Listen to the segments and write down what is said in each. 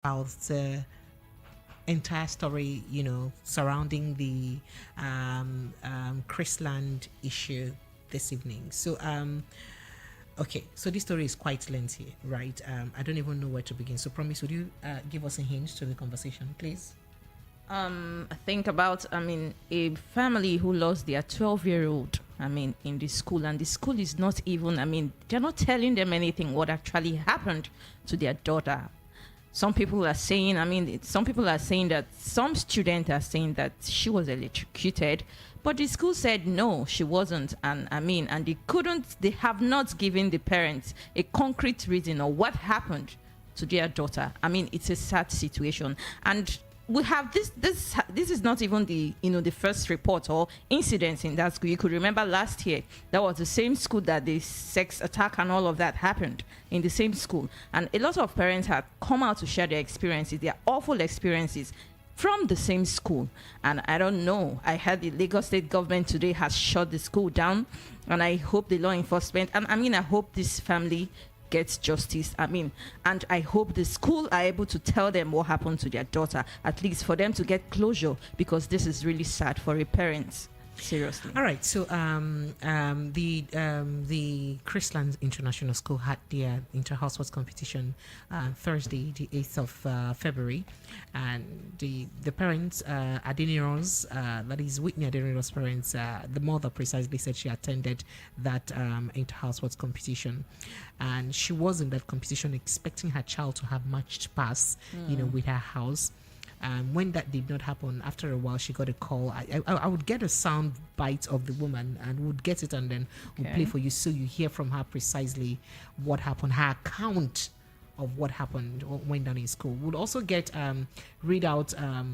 about the entire story, surrounding the Chrisland issue this evening. So, okay, so this story is quite lengthy, right? I don't even know where to begin. So, Promise, would you give us a hint to the conversation, please? Think about, a family who lost their 12-year-old, in the school, and the school is not even, they're not telling them anything what actually happened to their daughter. Some people are saying, that some students are saying that she was electrocuted, but the school said no, she wasn't. And they have not given the parents a concrete reason or what happened to their daughter. It's a sad situation. And we have this is not even the first report or incident in that school. You could remember last year that was the same school that the sex attack and all of that happened, in the same school. And a lot of parents have come out to share their experiences, their awful experiences from the same school. And I don't know, I heard the Lagos state government today has shut the school down, and I hope the law enforcement, and I hope this family gets justice. And I hope the school are able to tell them what happened to their daughter, at least for them to get closure, because this is really sad for a parent. Seriously. All right. So the Chrisland International School had their inter-house sports competition Thursday, the 8th of February, and the parents, Adeniro's, that is Whitney Adeniro's parents, the mother precisely said she attended that inter-house sports competition, and she was in that competition expecting her child to have matched pass, with her house. When that did not happen, after a while, she got a call. I would get a sound bite of the woman and would get it, and then would play for you, so you hear from her precisely what happened, her account of what happened or went down in school. Would also get read out a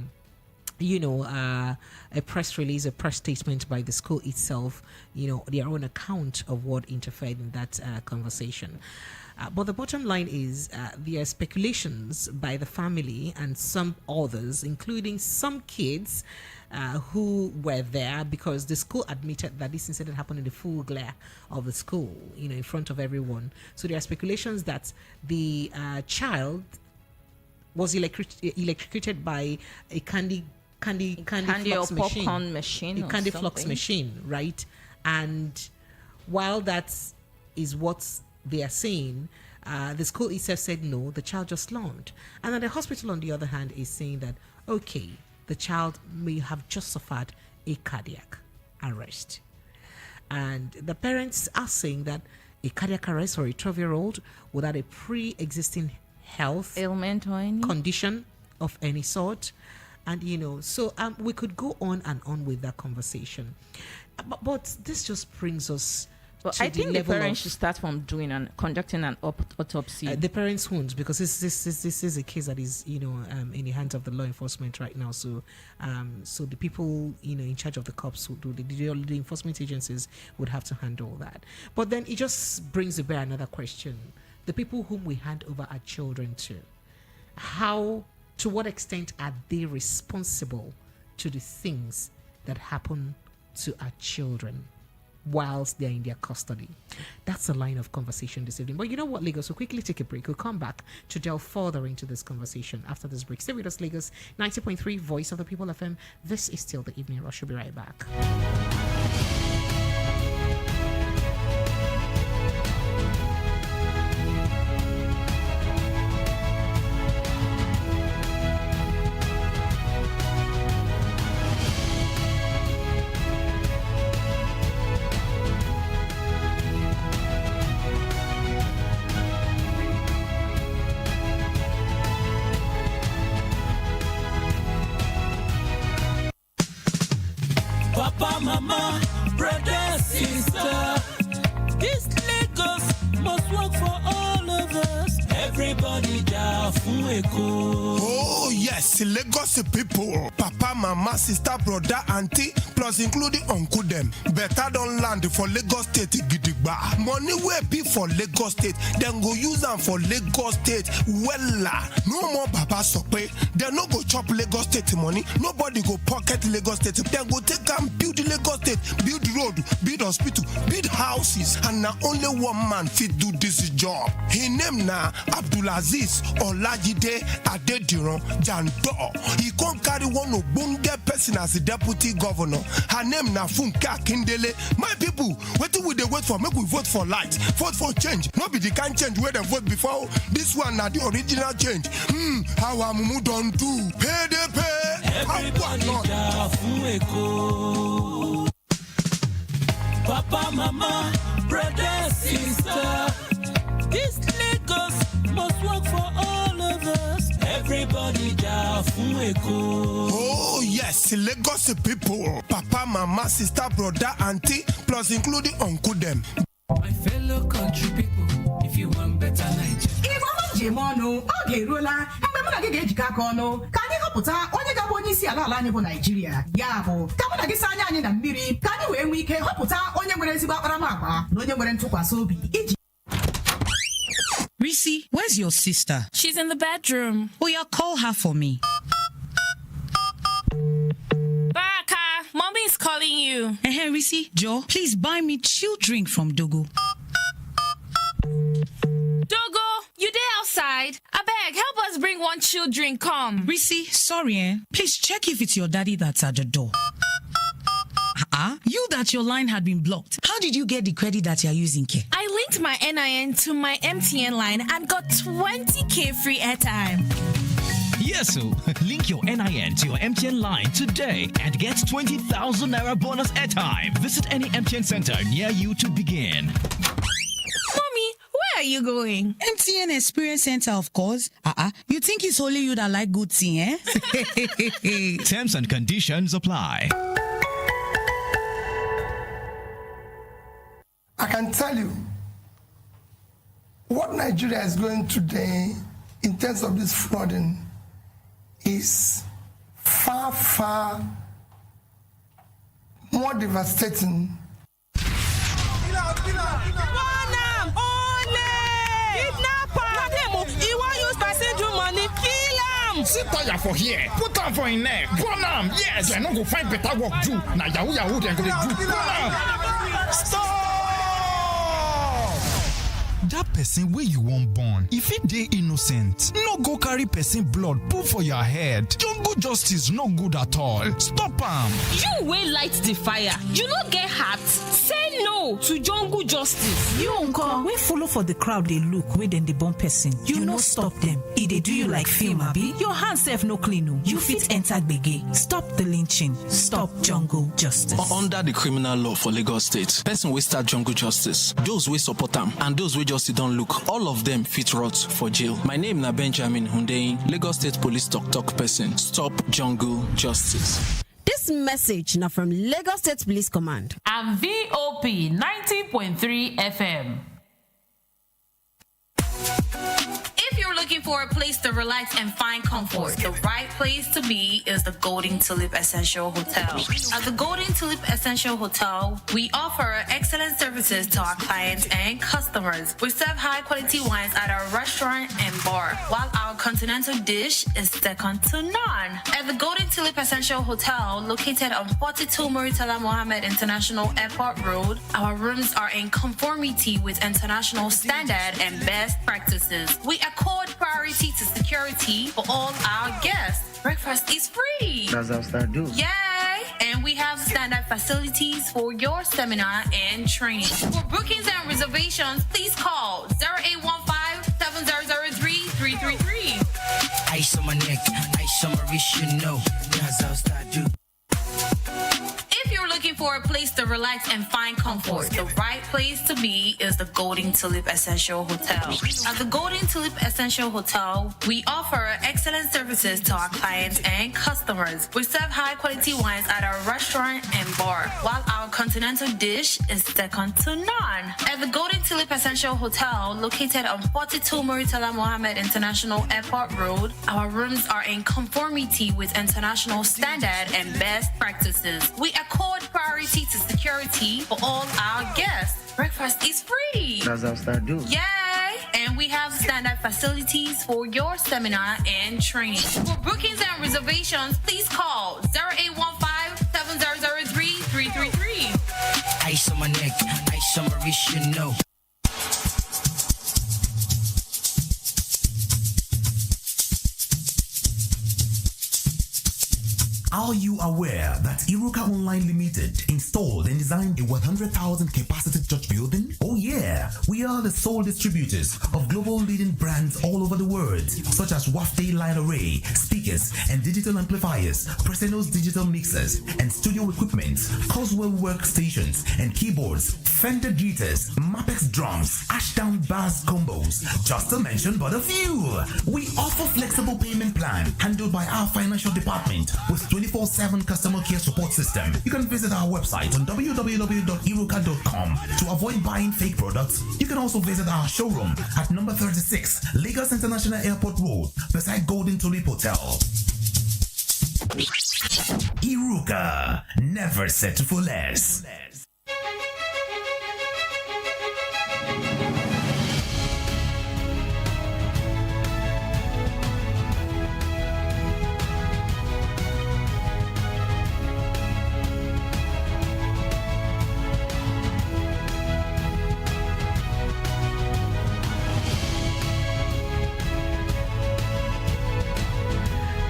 press release, a press statement by the school itself, their own account of what interfered in that conversation. But the bottom line is there are speculations by the family and some others, including some kids who were there, because the school admitted that this incident happened in the full glare of the school, in front of everyone. So there are speculations that the child was electrocuted by a candy flux or popcorn machine, a candy flux machine, right? And while that is what they are saying, the school itself said no, the child just learned. And then the hospital, on the other hand, is saying that, okay, the child may have just suffered a cardiac arrest. And the parents are saying that a cardiac arrest for a 12-year-old without a pre-existing health ailment or any condition of any sort. And, so we could go on and on with that conversation. But this just brings us I think the parents should start from conducting an autopsy. The parents won't, because this is a case that is in the hands of the law enforcement right now. So so the people in charge of the cops who do the enforcement agencies would have to handle that. But then it just brings to bear another question: the people whom we hand over our children to what extent are they responsible to the things that happen to our children whilst they're in their custody? That's a line of conversation this evening. But you know what, Lagos? We'll quickly take a break. We'll come back to delve further into this conversation after this break. Stay with us, Lagos 90.3 Voice of the People FM. This is still the Evening Rush. We'll be right back. Papa, mama, brother, sister, this Lagos must work for all of us. Everybody down from Eko. Oh yes, Lagos people, papa, mama, sister, brother, auntie, plus including uncle them. Better don't land for Lagos State gidigba. Money will be for Lagos State, then go use them for Lagos State. Wella, no more baba sope. They no go chop Lagos State money. Nobody go pocket Lagos State. Then go take and build Lagos State, build road, build hospital, build houses, and now only one man fit do this job. His name na Abdulaziz Olajide Ade Adediran Jando. He can't carry one ogbonge person as the deputy governor. Her name na Funke Akindele. My people, what do we wait for? Make we vote for light, vote for change. Not be the kind change where they vote before. This one na the original change. How Amumu don't do. Pay they pay. Everybody Eko. Papa, mama, brother, sister. This Lagos must work for all of us. Everybody Eko. Oh yes, Lagos people. Papa, mama, sister, brother, auntie, plus including uncle them. My fellow country people, if you want better Nigeria. Jemonu, oge ruola, mgbe mụ na gị ga-ejikọ aka ọnụ ka anyị họpụta onye ga-abụ onye isi ala anyị bụ Naịjirịa. Ya bụ ka mụ na gị saa anyị na mmiri ka anyị wee nwee ike họpụta onye nwere ezigbo akparamagwa na onye nwere ntụkwasị obi iji. Risi, where's your sister? She's in the bedroom. Oh, yeah, call her for me. Baraka, mommy is calling you. Hey, Risi, Joe, please buy me chill drink from Dogo. Dogo, you there outside? I beg, help us bring one chill drink, come. Risi, sorry, please check if it's your daddy that's at the door. You that your line had been blocked. How did you get the credit that you're using, Ke? I linked my NIN to my MTN line and got 20K free airtime. Yes, so link your NIN to your MTN line today and get 20,000 Naira bonus airtime. Visit any MTN center near you to begin. Mommy, where are you going? MTN Experience Center, of course. You think it's only you that like good thing, eh? Terms and conditions apply. I can tell you what Nigeria is going today in terms of this flooding is far, far more devastating. Sit tire for here. Put on for in neck. Burn am. Yes, I no go find better work do. Na yahoo dem go dey do. Burn am. Stop! That person where you won't born, if it dey innocent, no go carry person blood put for your head. Jungle justice no good at all. Stop am. You will light the fire. You not get hurt. Say no to jungle justice. You uncle, we follow for the crowd. They look where then they bomb person. You no stop them. If they do you like film, abi? Your hands self no clean. No. You fit enter gbege. Stop the lynching. Stop jungle justice. Under the criminal law for Lagos State, person we start jungle justice, those we support them, and those we just don't look, all of them fit rot for jail. My name na Benjamin Hundeyin, Lagos State Police talk person. Stop jungle justice. This message now from Lagos State Police Command and VOP 90.3 FM. If you're looking for a place to relax and find comfort, the right place to be is the Golden Tulip Essential Hotel. At the Golden Tulip Essential Hotel, we offer excellent services to our clients and customers. We serve high-quality wines at our restaurant and bar, while our continental dish is second to none. At the Golden Tulip Essential Hotel, located on 42 Muritala Mohammed International Airport Road, our rooms are in conformity with international standard and best practices. We accord priority to security for all our guests. Breakfast is free. That's how I do. Yay! And we have standard facilities for your seminar and training. For bookings and reservations, please call 0815-7003-333. Ice on my neck, ice on my wrist, you know. That's how I do. If you're looking for a place to relax and find comfort, the right place to be is the Golden Tulip Essential Hotel. At the Golden Tulip Essential Hotel, we offer excellent services to our clients and customers. We serve high-quality wines at our restaurant and bar, while our continental dish is second to none. At the Golden Tulip Essential Hotel, located on 42 Muritala Mohammed International Airport Road, our rooms are in conformity with international standard and best practices. We accord priority to security for all our guests. Breakfast is free. That's how I do. Yay! And we have standard facilities for your seminar and training. For bookings and reservations, please call 0815-7003-333. Ice on my neck, ice on my wrist, you know. Are you aware that Iruka Online Limited installed and designed a 100,000 capacity church building? Oh yeah, we are the sole distributors of global leading brands all over the world, such as Wafday Line Array, speakers and digital amplifiers, Preseno's digital mixers and studio equipment, Coswell workstations and keyboards, Fender guitars, Mapex drums, Ashdown bass combos, just to mention but a few. We offer flexible payment plan handled by our financial department with 24/7 customer care support system. You can visit our website on www.iruka.com to avoid buying fake products. You can also visit our showroom at number 36 Lagos International Airport Road beside Golden Tulip Hotel. Iruka, never settle for less.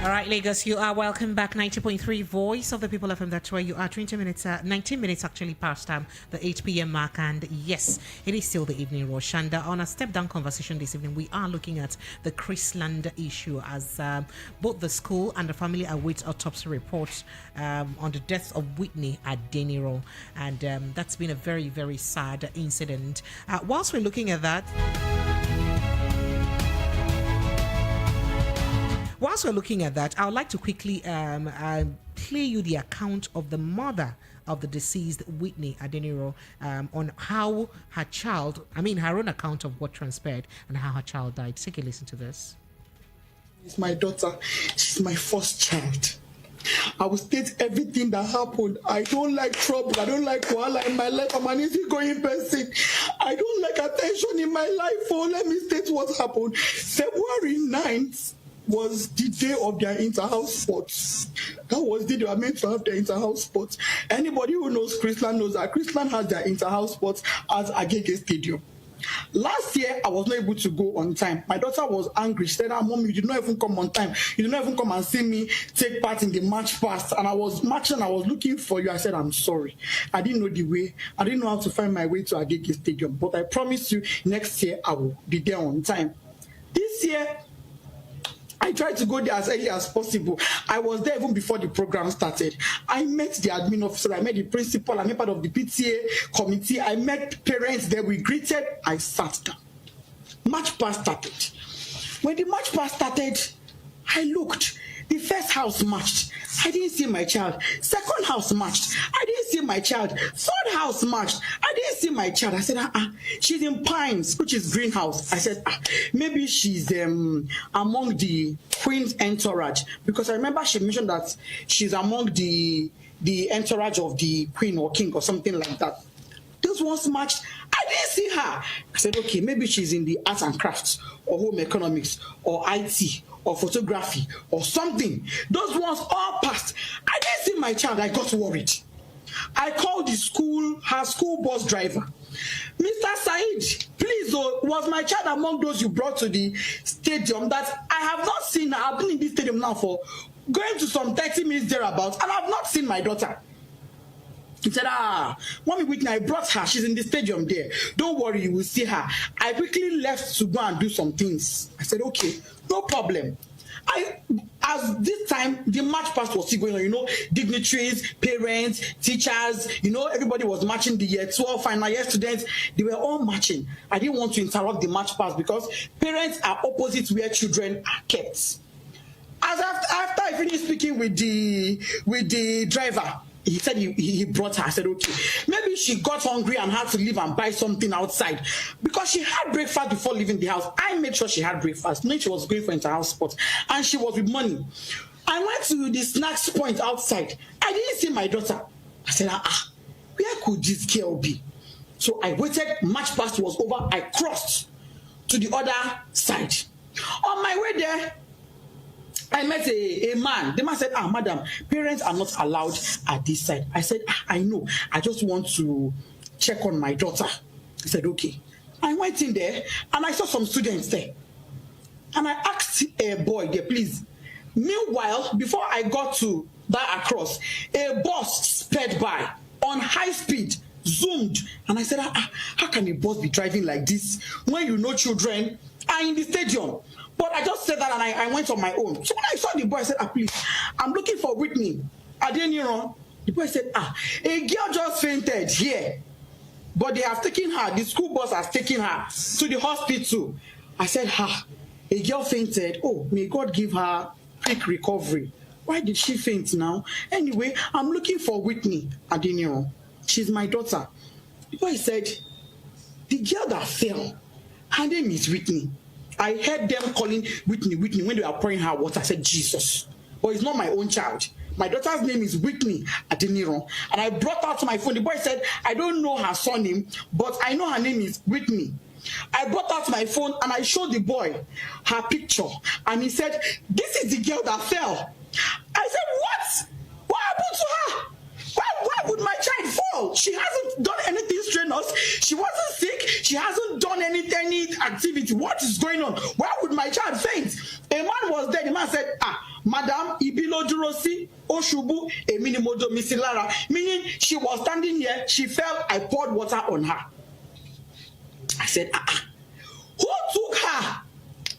All right, Lagos, you are welcome back. 90.3 Voice of the People FM. That's where you are. 19 minutes actually past the 8 p.m. mark. And yes, it is still the evening rush. And on a step-down conversation this evening, we are looking at the Chrisland issue as both the school and the family await autopsy reports on the death of Whitney Adeniro. And that's been a very, very sad incident. Whilst we're looking at that... Whilst we're looking at that, I would like to quickly play you the account of the mother of the deceased Whitney Adeniro on how her own account of what transpired and how her child died. Take a listen to this. It's my daughter. She's my first child. I will state everything that happened. I don't like trouble. I don't like wahala in my life. I'm an easygoing person. I don't like attention in my life. Oh, let me state what happened. February 9th. Was the day of their inter-house sports. That was the day they were meant to have their inter-house sports. Anybody who knows Chrisland knows that Chrisland has their inter-house sports at Agege Stadium. Last year, I was not able to go on time. My daughter was angry. She said, Mom, you did not even come on time. You did not even come and see me take part in the match past. And I was marching, I was looking for you. I said, I'm sorry. I didn't know the way. I didn't know how to find my way to Agege Stadium. But I promise you, next year, I will be there on time. This year, I tried to go there as early as possible. I was there even before the program started. I met the admin officer, I met the principal, I met part of the PTA committee, I met parents there, we greeted, I sat down. Match pass started. When the match pass started, I looked. The first house matched. I didn't see my child. Second house matched. I didn't see my child. Third house matched. I didn't see my child. I said, she's in Pines, which is greenhouse. I said, maybe she's among the Queen's entourage. Because I remember she mentioned that she's among the entourage of the Queen or King or something like that. Those ones matched. I didn't see her. I said, okay, maybe she's in the arts and crafts or home economics or IT or photography or something. Those ones all passed. I didn't see my child. I got worried. I called the school, her school bus driver. Mr. Said, please, was my child among those you brought to the stadium? That I have not seen her. I've been in this stadium now for going to some 30 minutes thereabouts, and I've not seen my daughter. He said, Mommy Whitney, I brought her. She's in the stadium there. Don't worry, you will see her. I quickly left to go and do some things. I said, okay, no problem. As this time, the march past was still going on, dignitaries, parents, teachers, everybody was marching. The year 12 final year students, they were all marching. I didn't want to interrupt the march past because parents are opposite where children are kept. After I finished speaking with the driver, he said he brought her. I said, okay. Maybe she got hungry and had to leave and buy something outside. Because she had breakfast before leaving the house. I made sure she had breakfast. Knowing she was going for inter-house sports. And she was with money. I went to the snacks point outside. I didn't see my daughter. I said, where could this girl be? So I waited. March past was over. I crossed to the other side. On my way there, I met a man. The man said, madam, parents are not allowed at this side. I said, I know. I just want to check on my daughter. He said, okay. I went in there and I saw some students there. And I asked a boy there, please. Meanwhile, before I got to that across, a bus sped by on high speed, zoomed, and I said, how can a bus be driving like this when you know children are in the stadium? But I just said that and I went on my own. So when I saw the boy, I said, please, I'm looking for Whitney. Adeniran. The boy said, a girl just fainted here. But they have taken her, the school bus has taken her to the hospital. I said, a girl fainted. Oh, may God give her quick recovery. Why did she faint now? Anyway, I'm looking for Whitney Adeniran. She's my daughter. The boy said, the girl that fell, her name is Whitney. I heard them calling Whitney when they were pouring her water. I said, Jesus. But it's not my own child. My daughter's name is Whitney Adeniran. And I brought out my phone. The boy said, I don't know her surname, but I know her name is Whitney. I brought out my phone and I showed the boy her picture. And he said, this is the girl that fell. I said, what? What happened to her? Why would my child fall? She hasn't done anything strenuous. She wasn't sick. She hasn't done any activity. What is going on? Why would my child faint? A man was there. The man said, Madam, Ibilo Durosi, Oshubu, Eminimodo Misilara. Meaning she was standing here. She fell. I poured water on her. I said, who took her?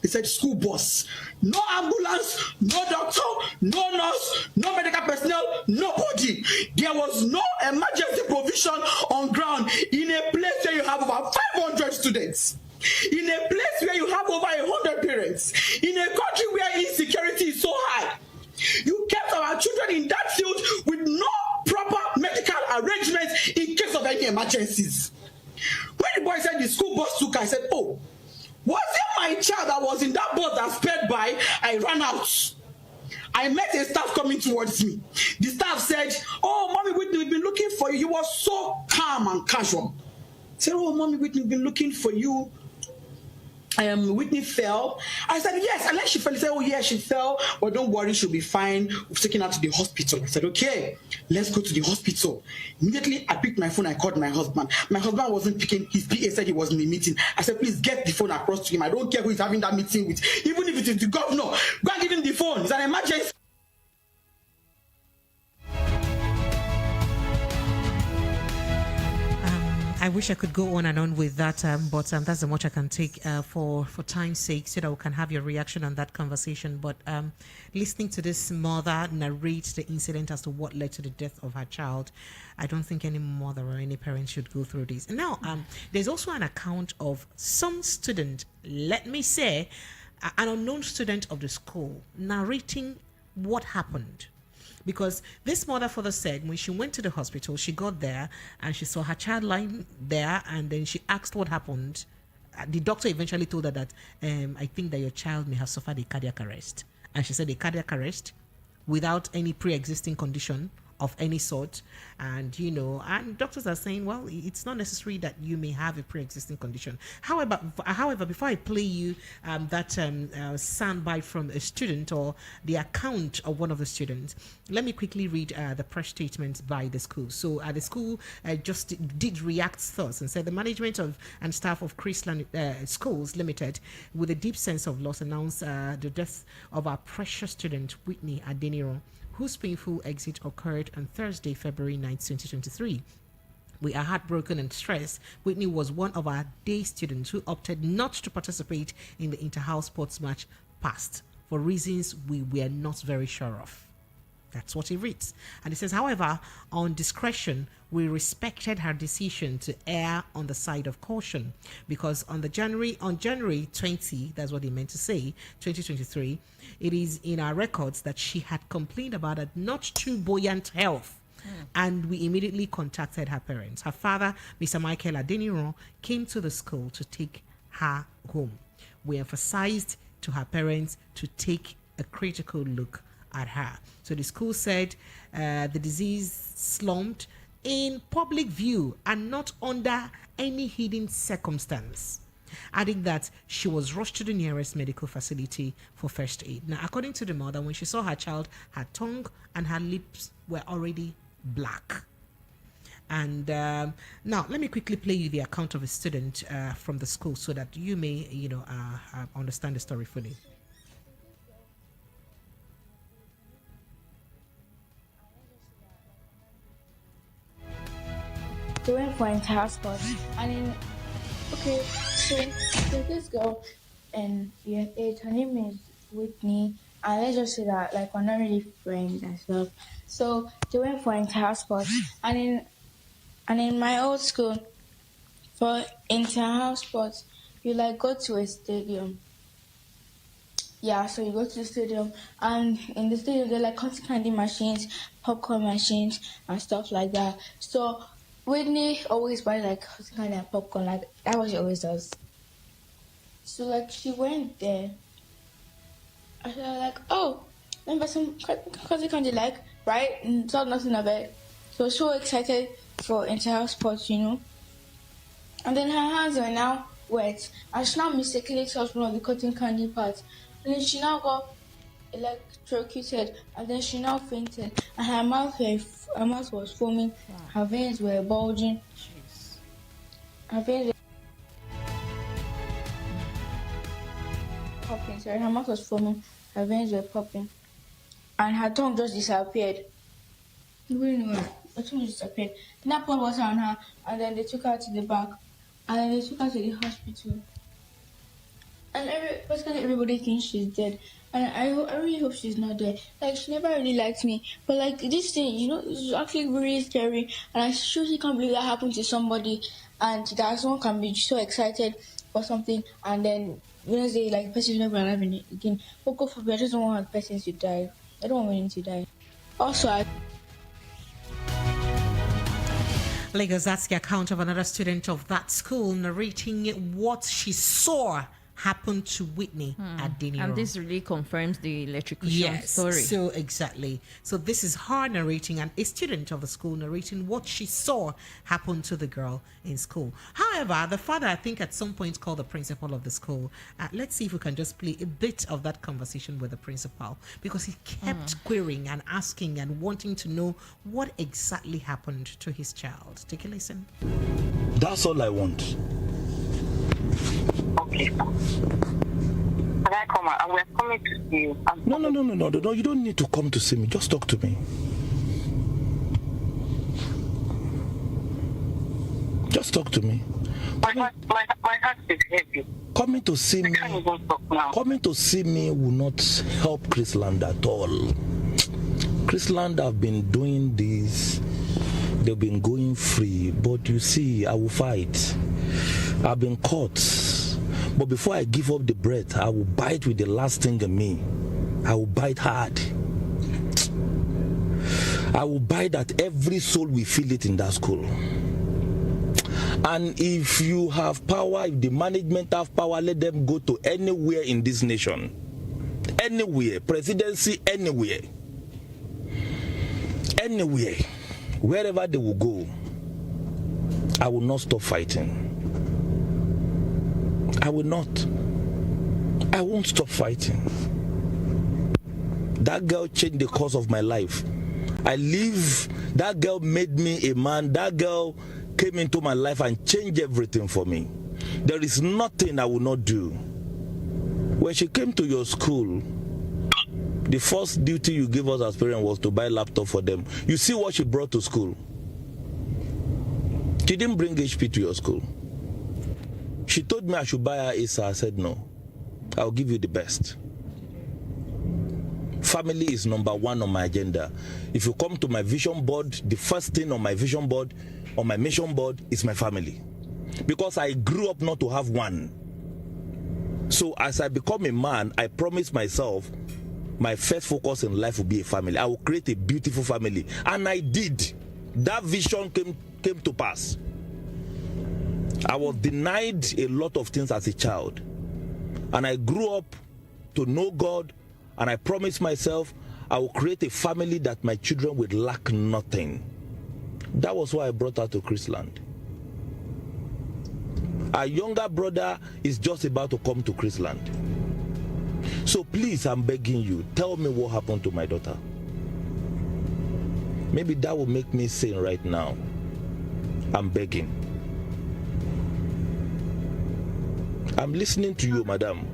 He said, school bus. No ambulance, no doctor, no nurse, no medical personnel, nobody. There was no emergency provision on ground in a place where you have over 500 students. In a place where you have over 100 parents. In a country where insecurity is so high. You kept our children in that field with no proper medical arrangements in case of any emergencies. When the boy said the school bus took her, I said, oh, was it my child that was in that bus that sped by? I ran out. I met a staff coming towards me. The staff said, oh, Mommy Whitney, we've been looking for you. You were so calm and casual. I said, oh, Mommy Whitney, we've been looking for you. Whitney fell. I said, yes. And then she fell. He said, oh, yeah, she fell. But don't worry, she'll be fine. We've taken her to the hospital. I said, okay, let's go to the hospital. Immediately, I picked my phone. I called my husband. My husband wasn't picking. His PA said he was in a meeting. I said, please get the phone across to him. I don't care who he's having that meeting with. Even if it is the governor, go and give him the phone. It's an emergency. I wish I could go on and on with that, but that's the much I can take for time's sake, so that we can have your reaction on that conversation. But listening to this mother narrate the incident as to what led to the death of her child, I don't think any mother or any parent should go through this. Now, there's also an account of some student, let me say, an unknown student of the school, narrating what happened. Because this mother further said when she went to the hospital, she got there and she saw her child lying there, and then she asked what happened. The doctor eventually told her that, I think that your child may have suffered a cardiac arrest. And she said a cardiac arrest without any pre-existing condition of any sort. And, and doctors are saying, well, it's not necessary that you may have a pre-existing condition. However, before I play you that soundbite from a student or the account of one of the students, let me quickly read the press statement by the school. So the school just did react thus and said the management of and staff of Chrisland Schools Limited, with a deep sense of loss, announced the death of our precious student, Whitney Adeniran, whose painful exit occurred on Thursday, February 9, 2023. We are heartbroken and stressed. Whitney was one of our day students who opted not to participate in the inter-house sports match past for reasons we were not very sure of. That's what he reads. And he says, however, on discretion, we respected her decision to err on the side of caution, because on January 20, that's what he meant to say, 2023, it is in our records that she had complained about a not too buoyant health. And we immediately contacted her parents. Her father, Mr. Michael Adeniran, came to the school to take her home. We emphasized to her parents to take a critical look at her. So the school said the disease slumped in public view and not under any hidden circumstance, adding that she was rushed to the nearest medical facility for first aid. Now, according to the mother, when she saw her child, her tongue and her lips were already black. And now let me quickly play you the account of a student from the school so that you may understand the story fully. they went for inter-house sports, and then okay, so there's this girl, and yeah, her name is Whitney, and let's just say that like we're not really friends and stuff. So they went for inter-house sports, and in my old school, for inter-house sports, you like go to a stadium. Yeah, so you go to the stadium, and in the stadium there are like cotton candy machines, popcorn machines, and stuff like that. So Whitney always buys like cotton candy and popcorn, like that's what she always does. So like she went there, and she was like, "Oh, remember some cotton candy, like right?" And thought nothing of it. So excited for inter-house sports, you know. And then her hands were now wet, and she now mistakenly touched one of the cotton candy parts. And then she now got electrocuted, and then she now fainted, and her mouth was foaming, her veins were bulging. Her veins were popping, her mouth was foaming, her veins were popping, and her tongue just disappeared. Nobody knew her tongue just disappeared. Then I poured water on her, and then they took her to the back, and then they took her to the hospital. And basically everybody thinks she's dead, and I really hope she's not dead. Like, she never really liked me, but like this thing, you know, it's actually really scary, and I surely can't believe that happened to somebody, and that someone can be so excited for something, and then say like the person is never alive again. But God forbid, I just don't want the person to die. I don't want anyone to die. Also, Lagos, that's the account of another student of that school narrating what she saw happened to Whitney at Dinero. And this really confirms the electrocution story. So exactly. So this is her narrating, and a student of the school narrating what she saw happen to the girl in school. However, the father, I think, at some point called the principal of the school. Let's see if we can just play a bit of that conversation with the principal, because he kept querying and asking and wanting to know what exactly happened to his child. Take a listen. That's all I want. Okay. Can I come? We're coming to see you. No, you don't need to come to see me. Just talk to me. Just talk to me. My heart is heavy. Coming to see me. I can't even talk now. Coming to see me will not help Chrisland at all. Chrisland have been doing this. They've been going free, but you see, I will fight. I've been caught, but before I give up the breath, I will bite with the last thing in me. I will bite hard. I will bite that every soul will feel it in that school. And if you have power, if the management have power, let them go to anywhere in this nation. Anywhere, presidency, anywhere. Anywhere, wherever they will go, I will not stop fighting. I will not. I won't stop fighting. That girl changed the course of my life. That girl made me a man. That girl came into my life and changed everything for me. There is nothing I will not do. When she came to your school, the first duty you gave us as parents was to buy a laptop for them. You see what she brought to school? She didn't bring HP to your school. She told me I should buy her Acer. I said no. I'll give you the best. Family is number one on my agenda. If you come to my vision board, the first thing on my vision board, on my mission board, is my family. Because I grew up not to have one. So as I become a man, I promised myself my first focus in life will be a family. I will create a beautiful family. And I did. That vision came to pass. I was denied a lot of things as a child. And I grew up to know God, and I promised myself I will create a family that my children would lack nothing. That was why I brought her to Chrisland. Our younger brother is just about to come to Chrisland. So please, I'm begging you, tell me what happened to my daughter. Maybe that will make me sane right now. I'm begging. I'm listening to you, madam.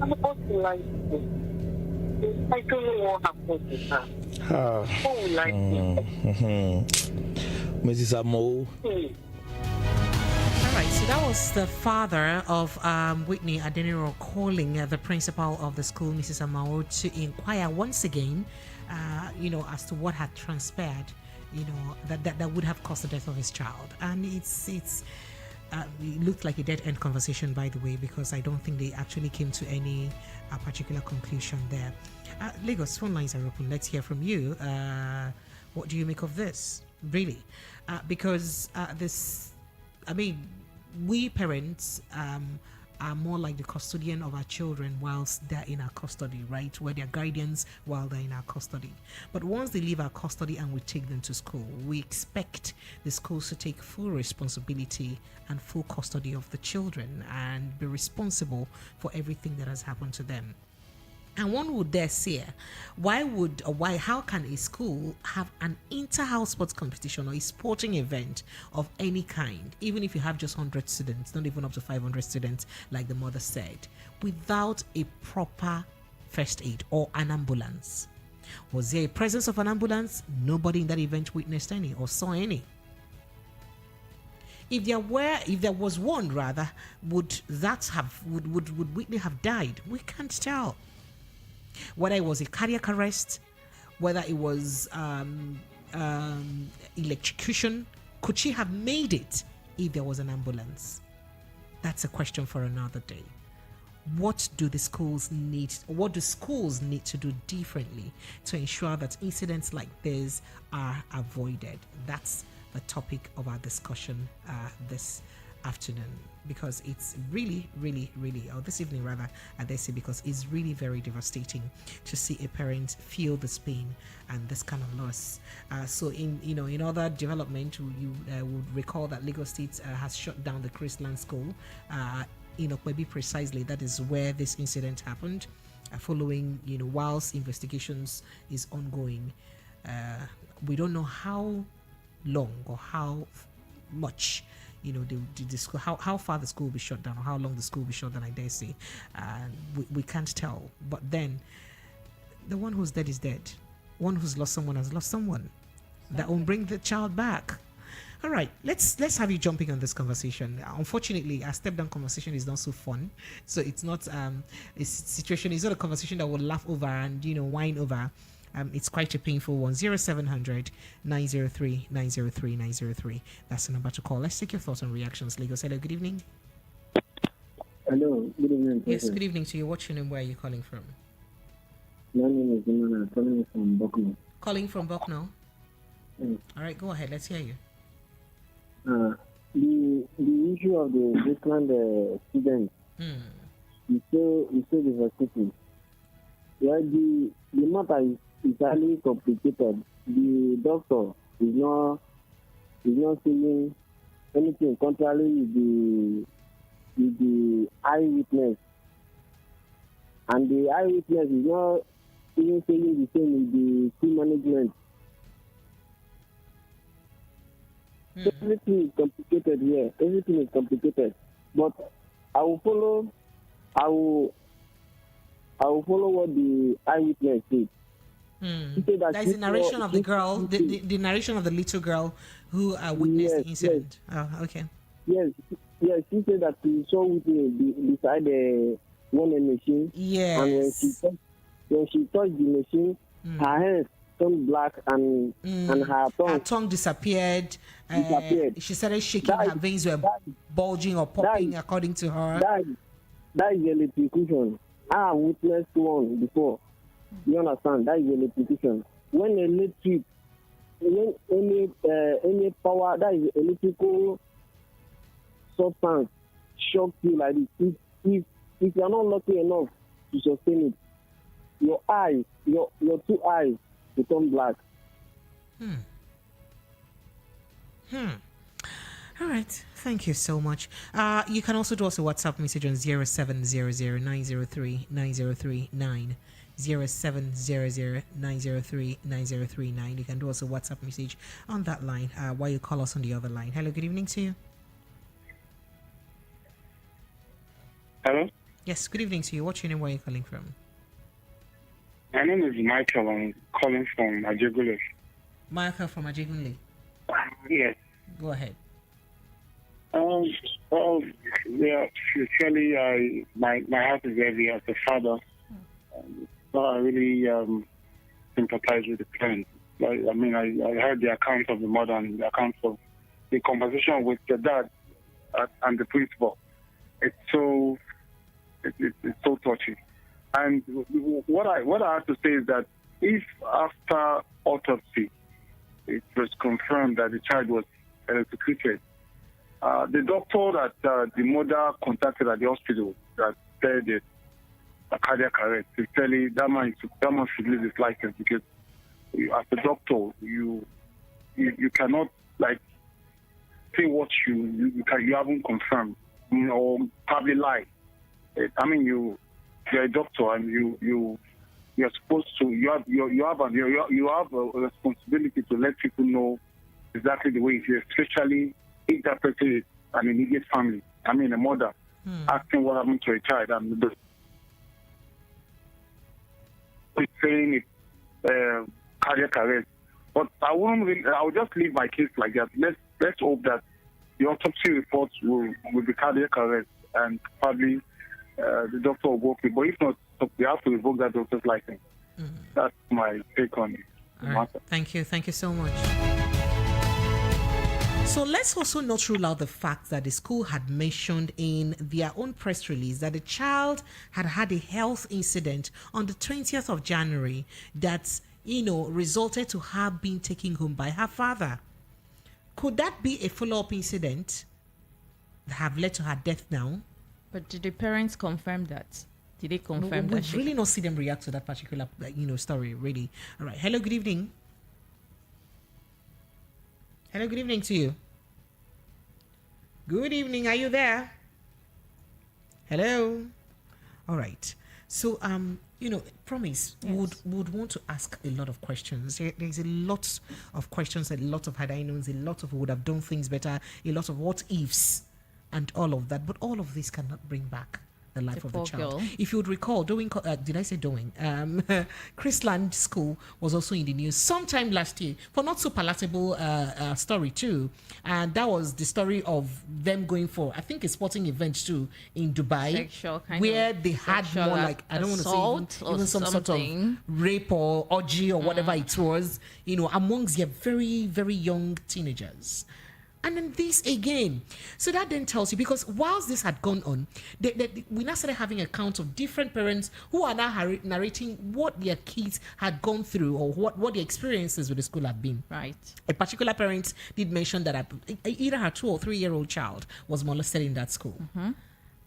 I'm about to lie to you. I don't know what happened to her. What will I do? Mrs. Amo. All right, so that was the father of Whitney Adeniro calling the principal of the school, Mrs. Amao, to inquire once again, as to what had transpired, that would have caused the death of his child. And it looked like a dead-end conversation, by the way, because I don't think they actually came to any particular conclusion there. Lagos, phone lines are open. Let's hear from you. What do you make of this, really? Because we parents are more like the custodian of our children whilst they're in our custody, right? We're their guardians while they're in our custody. But once they leave our custody and we take them to school, we expect the schools to take full responsibility and full custody of the children and be responsible for everything that has happened to them. And one would dare say, how can a school have an inter-house sports competition or a sporting event of any kind, even if you have just 100 students, not even up to 500 students, like the mother said, without a proper first aid or an ambulance? Was there a presence of an ambulance? Nobody in that event witnessed any or saw any. If there was one, rather, would Whitney have died? We can't tell. Whether it was a cardiac arrest, whether it was electrocution, could she have made it if there was an ambulance? That's a question for another day. What do schools need to do differently to ensure that incidents like this are avoided? That's the topic of our discussion this afternoon, because it's really, or this evening rather, I dare say, because it's really very devastating to see a parent feel this pain and this kind of loss. So in other development, you would recall that Lagos State has shut down the Chrisland school in Okwebi. Precisely, that is where this incident happened. Following, whilst investigations is ongoing, we don't know how long or how much the school, how far the school will be shut down or how long the school will be shut down, I dare say. We can't tell. But then the one who's dead is dead. One who's lost someone has lost someone. That won't bring the child back. All right, let's have you jumping on this conversation. Unfortunately, our step down conversation is not so fun. So it's not a situation, it's not a conversation that we'll laugh over and whine over. It's quite a painful one. 0700 903 903 903. That's the number to call. Let's take your thoughts and reactions. Lagos, hello, good evening. Hello, good evening. Yes, good evening to you. What's your name? Where are you calling from? My name is Imana, calling from Bucknell. Calling from Bucknell? All right, go ahead. Let's hear you. The issue of the Chrisland students is so devastating. Yeah, the matter is highly complicated. The doctor is not saying anything contrary with the eyewitness, and the eyewitness is not even saying the same with the school management. Everything is complicated here. Everything is complicated. But I will follow what the eyewitness said. That is the narration of the girl, the narration of the little girl who witnessed the incident. Yes. Oh, okay. Yes, she said that she saw Whitney beside the one machine. Yes. And when she touched the machine, her hands turned black and her tongue disappeared. She started shaking. Her veins were bulging or popping, according to her. That is electrocution. I have witnessed one before. You understand? That is electrocution. When any power, that is electrical substance, shocks you like this. If you are not lucky enough to sustain it, your eyes, your two eyes become black. All right. Thank you so much. You can also do us a WhatsApp message on 0700 903 9039. 0700 903 9039. You can do us a WhatsApp message on that line while you call us on the other line. Hello, good evening to you. Hello? Yes, good evening to you. What's your name? Where are you calling from? My name is Michael. I'm calling from Ajegunle. Michael from Ajegunle. Yes. Go ahead. Well, yeah, surely my heart is heavy as a father. So I really sympathize with the parents. Like, I mean, I heard the account of the mother and the account of the conversation with the dad and the principal. It's so touching. And what I have to say is that if after autopsy it was confirmed that the child was electrocuted, the doctor that the mother contacted at the hospital that said it a cardiac arrest, they tell you that man should lose his license, because as a doctor you cannot like say what you haven't confirmed, or probably lie. I mean, you're a doctor and you're supposed to you have a responsibility to let people know exactly the way it is, especially if that person is an immediate family. I mean, a mother asking what happened to a child, and saying it's cardiac arrest. But I will just leave my case like that. Let's hope that the autopsy reports will be cardiac arrest, and probably the doctor will work with. But if not, we have to revoke that doctor's license. That's my take on it. Right. Thank you so much. So let's also not rule out the fact that the school had mentioned in their own press release that the child had a health incident on the 20th of January that, resulted to her being taken home by her father. Could that be a follow-up incident that have led to her death now? But did the parents confirm that? Did they confirm that? We've really not seen them react to that particular, story, really. All right. Hello, good evening. Hello, good evening to you. Good evening. Are you there? Hello. All right. So, promise, yes. would want to ask a lot of questions. There's a lot of questions, a lot of had I knowns, a lot of would have done things better, a lot of what ifs, and all of that. But all of this cannot bring back the life of the child. Girl. If you would recall, Chrisland School was also in the news sometime last year for not so palatable story too, and that was the story of them going for, I think, a sporting event too in Dubai, where they had more like, I don't want to say even some sort of rape or orgy or whatever it was, amongst their very, very young teenagers. And then this again. So that then tells you, because whilst this had gone on, we now started having accounts of different parents who are now narrating what their kids had gone through or what their experiences with the school have been. Right. A particular parent did mention that either her 2 or 3 year old child was molested in that school. Mm-hmm.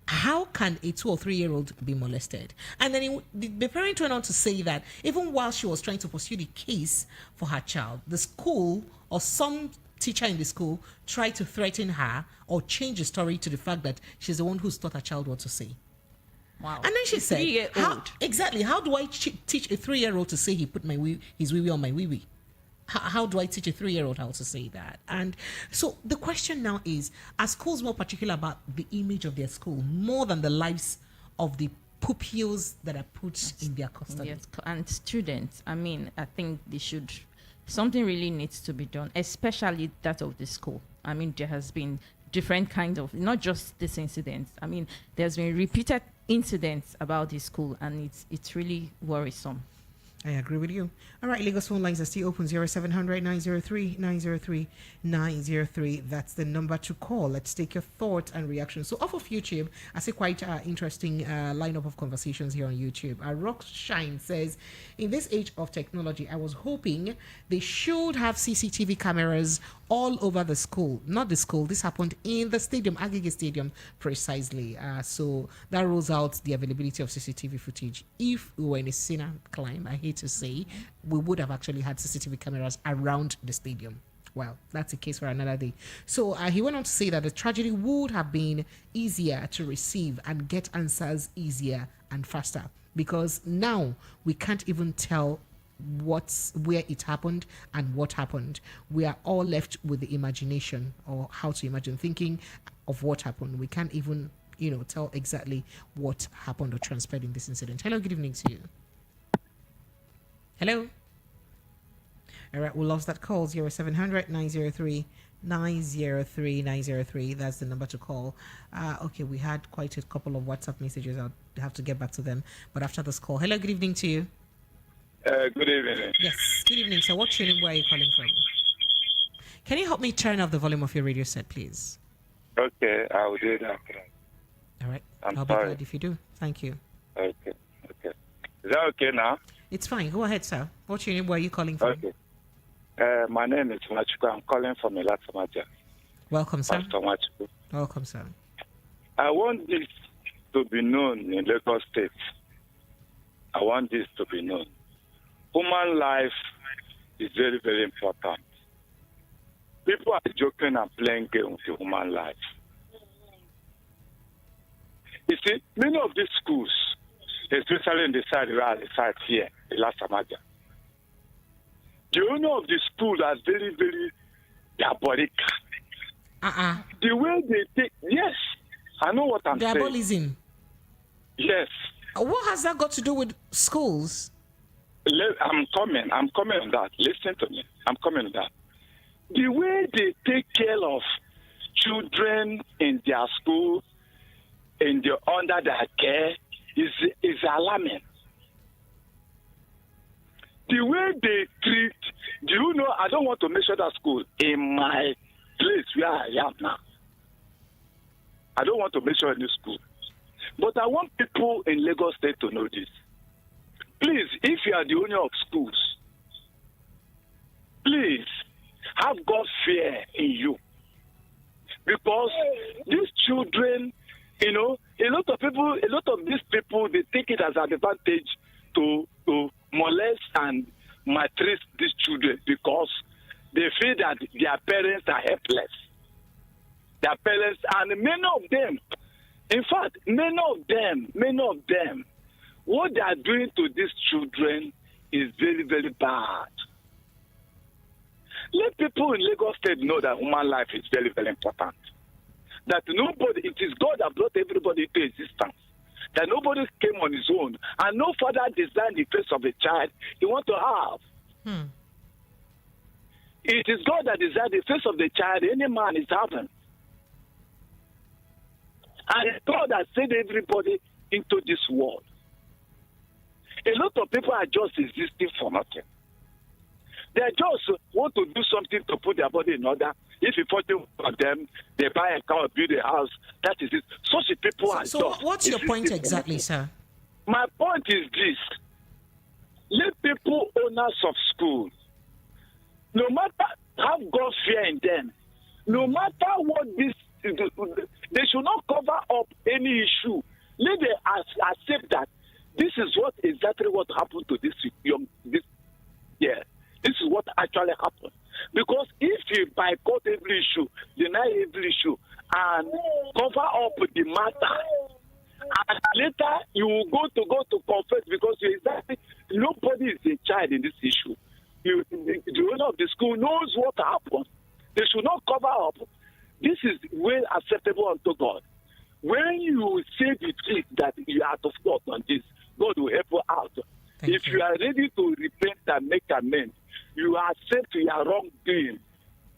How can a 2 or 3 year old be molested? And then the parent went on to say that even while she was trying to pursue the case for her child, the school or some teacher in the school tried to threaten her or change the story to the fact that she's the one who's taught her child what to say. Wow. And then she said, how do I teach a 3-year-old to say he put his wee-wee on my wee-wee? How do I teach a 3-year-old how to say that? And so the question now is, are schools more particular about the image of their school more than the lives of the pupils that are put in their custody? Yes, and students, I think they should... Something really needs to be done, especially that of the school. There has been different kinds of, not just this incident. There's been repeated incidents about this school, and it's really worrisome. I agree with you. All right, Lagos phone lines are still open, 0700 903 903 903. That's the number to call. Let's take your thoughts and reactions. So off of YouTube, I see quite interesting lineup of conversations here on YouTube. Rockshine says, in this age of technology, I was hoping they should have CCTV cameras all over the school. Not the school. This happened in the stadium, Agege Stadium, precisely. So that rules out the availability of CCTV footage. If we were in a sinner climb, I hate to say, we would have actually had CCTV cameras around the stadium. Well, that's a case for another day. So he went on to say that the tragedy would have been easier to receive and get answers easier and faster, because now we can't even tell where it happened and what happened. We are all left with the imagination, or how to imagine, thinking of what happened. We can't even tell exactly what happened or transpired in this incident. Hello, good evening to you. Hello. All right, we lost that call. 0700 903 903. That's the number to call. Okay, we had quite a couple of WhatsApp messages. I'll have to get back to them. But after this call, hello, good evening to you. Good evening. Yes, good evening. So, what's your name? Where are you calling from? Can you help me turn off the volume of your radio set, please? Okay, I will do that. All right. I'll be glad if you do. Thank you. Okay. Is that okay now? It's fine. Go ahead, sir. What's your name? Where are you calling from? Okay. My name is Machuka. I'm calling from Elasamaja. Welcome, sir. Pastor Machuku. Welcome, sir. I want this to be known in Lagos State. I want this to be known. Human life is very, very important. People are joking and playing games with human life. You see, many of these schools, especially in the side here, in Lasamaja, the owner of the school are very, very diabolical. The way they take, yes, I know what I'm saying. Diabolism. Yes. What has that got to do with schools? I'm coming on that. Listen to me. I'm coming on that. The way they take care of children in their school, under their care, is alarming. The way they treat, do you know, I don't want to mention that school in my place where I am now. I don't want to mention any school. But I want people in Lagos State to know this. Please, if you are the owner of schools, please have God fear in you. Because these children, a lot of these people, they take it as an advantage to molest and maltreat these children because they feel that their parents are helpless. Their parents, and many of them, in fact, many of them, what they are doing to these children is very, very bad. Let people in Lagos State know that human life is very, very important. That it is God that brought everybody into existence. That nobody came on his own. And no father designed the face of a child he wants to have. It is God that designed the face of the child any man is having. And it's God that sent everybody into this world. A lot of people are just existing for nothing. They just want to do something to put their body in order. If you put for them, they buy a car, build a house. That is it. Such people are. So what's your point exactly, sir? My point is this: let people owners of school, no matter have God fear in them, no matter what this, they should not cover up any issue. Let them accept that this is exactly what happened to this This is what actually happened. Because if you boycott every issue, deny every issue, and cover up the matter, and later you will go to confess because nobody is a child in this issue. The owner of the school knows what happened. They should not cover up. This is well acceptable unto God. When you say the truth that you are out of God on this, God will help you out. If you are ready to repent and make amends, you accept your wrongdoing.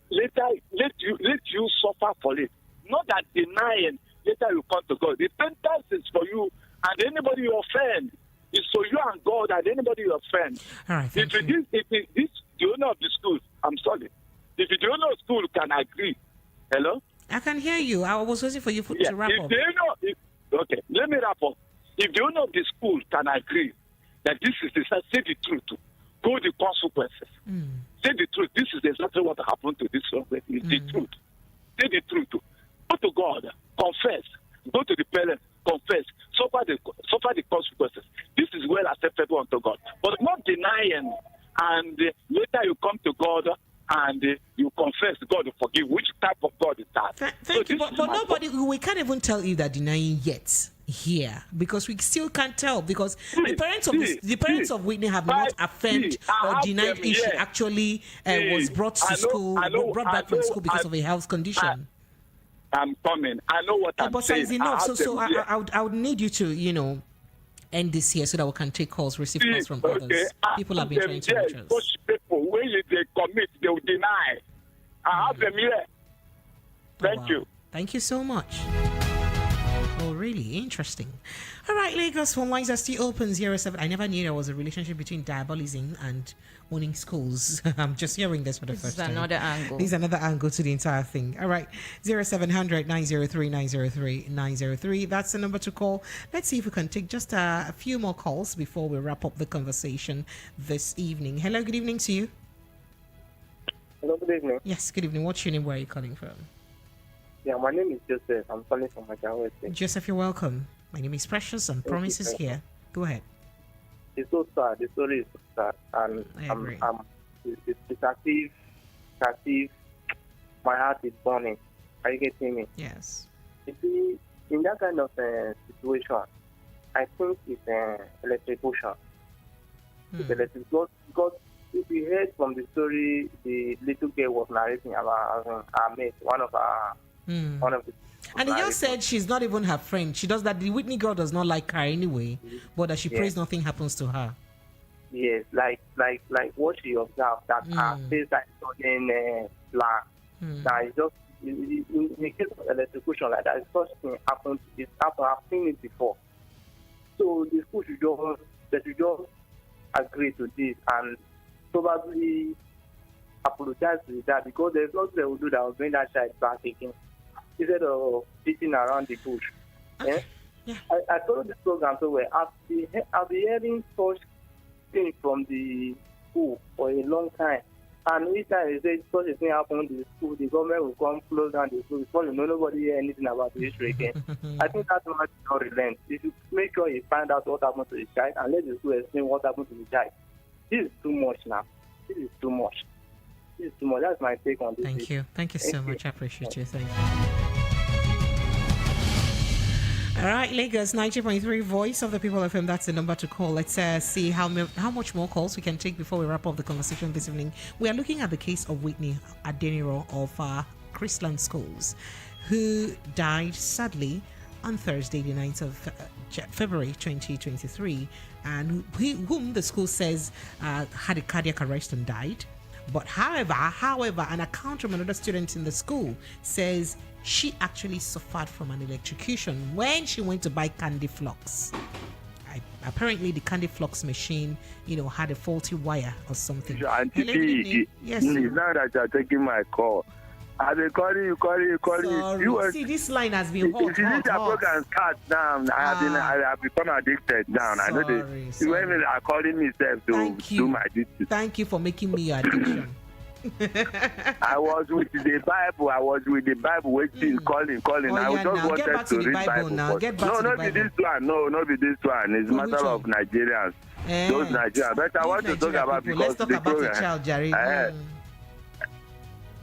Later, let you suffer for it. Not that denying. Later you come to God. Repentance is for you and anybody you offend. It's for you and God and anybody you offend. All right, thank you. If the owner of the school, I'm sorry. If the owner of the school can agree. Hello? I can hear you. I was waiting for you to wrap up. Okay, let me wrap up. If the owner of the school can agree that this is say the truth, go the consequences. Say the truth. This is exactly what happened to this one. It's the truth. Say the truth. Go to God. Confess. Go to the parents. Confess. Suffer the consequences. This is well acceptable unto God. But not denying and later you come to God and you confess God will forgive. Which type of God is that? Thank you. But nobody, we can't even tell you that denying yet here because we still can't tell because the parents of Whitney have not affirmed or denied if she actually was brought to school, brought back from school because of a health condition. I'm coming. I know what I'm saying. But enough. So I would need you to, end this here so that we can take calls, receive calls from others. People have been trying to reach us. Those people, when they commit, they will deny. I have them here. Thank you. Thank you so much. Oh, really? Interesting. All right, Lagos phone lines are still open. 07. I never knew there was a relationship between diabolism and owning schools. I'm just hearing this for the first time. This is another angle. This is another angle to the entire thing. All right. 0700 903 903 903. That's the number to call. Let's see if we can take just a few more calls before we wrap up the conversation this evening. Hello, good evening to you. Hello, good evening. Yes, good evening. What's your name? Where are you calling from? Yeah, my name is Joseph. I'm calling from Majawa. Joseph, you're welcome. My name is Precious and Promise is here. Go ahead. It's so sad. The story is so sad. And it's as if my heart is burning. Are you getting me? Yes. You see, in that kind of situation, I think it's electrocution. It's electrocution because if you heard from the story, the little girl was narrating about her mate, one of the. And he just said she's not even her friend. She does that. The Whitney girl does not like her anyway, but that she prays nothing happens to her. Yes, like what she observed, that her face is sudden black. That is just in the case of electrocution like that, such thing happened. It's happened. I've seen it before. So the school should just agree to this and probably apologize to that, because there's nothing they will do that will bring that child back again, instead of beating around the bush. Okay. Yeah. I followed this program so well. I've been hearing such things from the school for a long time. And each time they say such a thing happened in the school, the government will come close down the school before you know nobody hear anything about the issue again. I think that's much not relent. You should make sure you find out what happened to the child and let the school explain what happened to the child. This is too much now. This is too much. That's my take on this. Thank you. Thank you so much. I appreciate you. Thank you. All right, Lagos 90.3 Voice of the People FM. That's the number to call. Let's see how much more calls we can take before we wrap up the conversation this evening. We are looking at the case of Whitney Adeniro of Chrisland Schools, who died sadly on Thursday, the 9th of February 2023, and whom the school says had a cardiac arrest and died. But however, an account from another student in the school says she actually suffered from an electrocution when she went to buy candy flocks. Apparently, the candy flocks machine, had a faulty wire or something. Auntie P, yes, now that you're taking my call, I've been calling you. Sorry. See, this line has been hot. If you need your program start down, I have become addicted down. I know the women are calling me to do my duty. Thank you for making me your addiction. I was with the Bible waiting, calling. I was just wanted to read Bible. Now. Get back to the Bible. No, be this one. It's a matter of Nigerians. Those Nigerians. But I want to talk about because let's talk about the child, Jerry.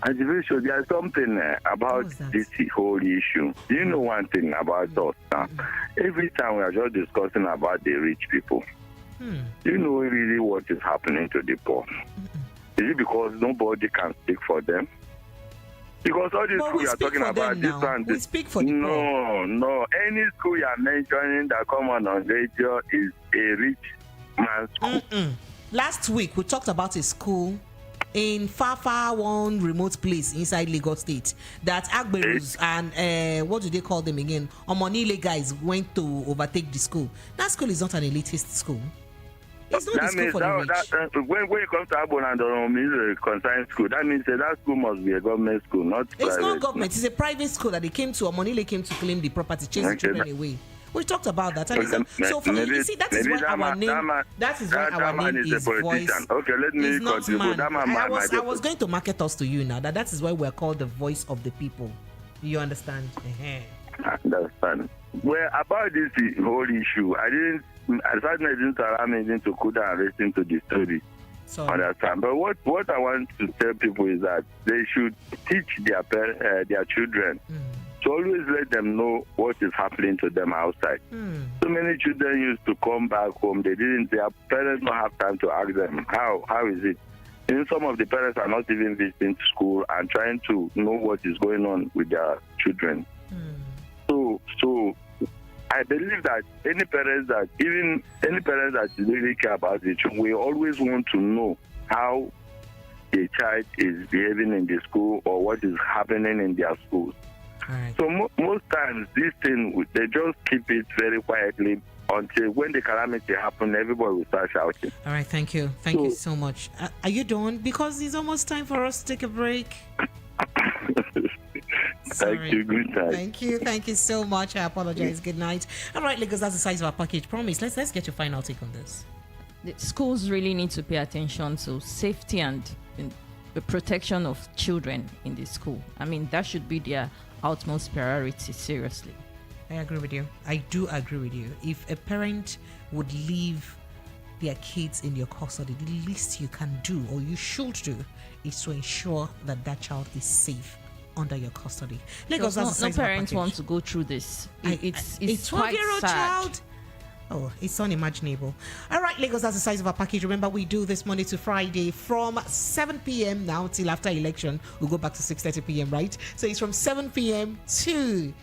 And there's something about this whole issue. You know one thing about us now. Every time we are just discussing about the rich people, do you know really what is happening to the poor? Is it because nobody can speak for them? Because all these schools you are talking about, this one, we speak for the poor. No. Any school you are mentioning that come on radio is a rich man's school. Last week, we talked about a school in far one remote place inside Lagos State that Agberus and what do they call them again? Omonile guys went to overtake the school. That school is not an elitist school. It's not a school for the rich. When it comes to Agbon and Dorom, is a concerned school. That means that school must be a government school, not private. It's not government. It's a private school that they came to. Omonile came to claim the property, chase the children away. We talked about that. And so for you see, that is why our name. That is why our name is Voice. Okay, let me continue. I was going to market us to you now. That is why we're called the Voice of the People. You understand? I understand. Well, about this whole issue, I didn't allow me to go down and listen to the story. Understand? But what I want to tell people is that they should teach their children. To always let them know what is happening to them outside. So many children used to come back home. Their parents don't have time to ask them, how is it? And some of the parents are not even visiting school and trying to know what is going on with their children. So I I believe that any parents that really care about the children, we always want to know how a child is behaving in the school or what is happening in their schools. Right. So most times, this thing, they just keep it very quietly until when the calamity happens, everybody will start shouting. All right, thank you. Thank you so much. Are you done? Because it's almost time for us to take a break. Thank you. Good night. Thank you so much. I apologize. Good night. All right, Lagos, that's the size of our package. Promise. Let's get your final take on this. The schools really need to pay attention to safety and the protection of children in the school. I mean, that should be their utmost priority, seriously. I agree with you. I do agree with you. If a parent would leave their kids in your custody, the least you can do or you should do is to ensure that that child is safe under your custody. Lagos, no parents want to go through this. It's quite 12-year-old sad. child. Oh, it's unimaginable. All right, Lagos, that's the size of our package. Remember, we do this Monday to Friday from 7 p.m. now till after election. We'll go back to 6:30 p.m., right? So it's from 7 p.m. to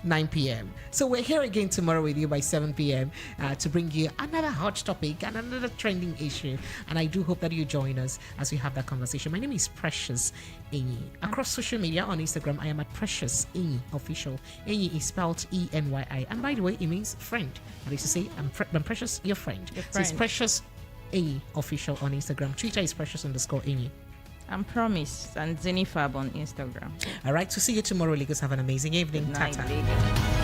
9 p.m. So we're here again tomorrow with you by 7 p.m. To bring you another hot topic and another trending issue. And I do hope that you join us as we have that conversation. My name is Precious Enyi. Across social media on Instagram, I am at Precious Enyi Official. Enyi is spelled E-N-Y-I. And by the way, it means friend. I used to say, I'm Precious, your friend. So it's Precious Enyi Official on Instagram. Twitter is Precious_Enyi. I'm Promise and Zenifab on Instagram. All right, so see you tomorrow, Lagos. Have an amazing evening. Good night, Tata. ladies.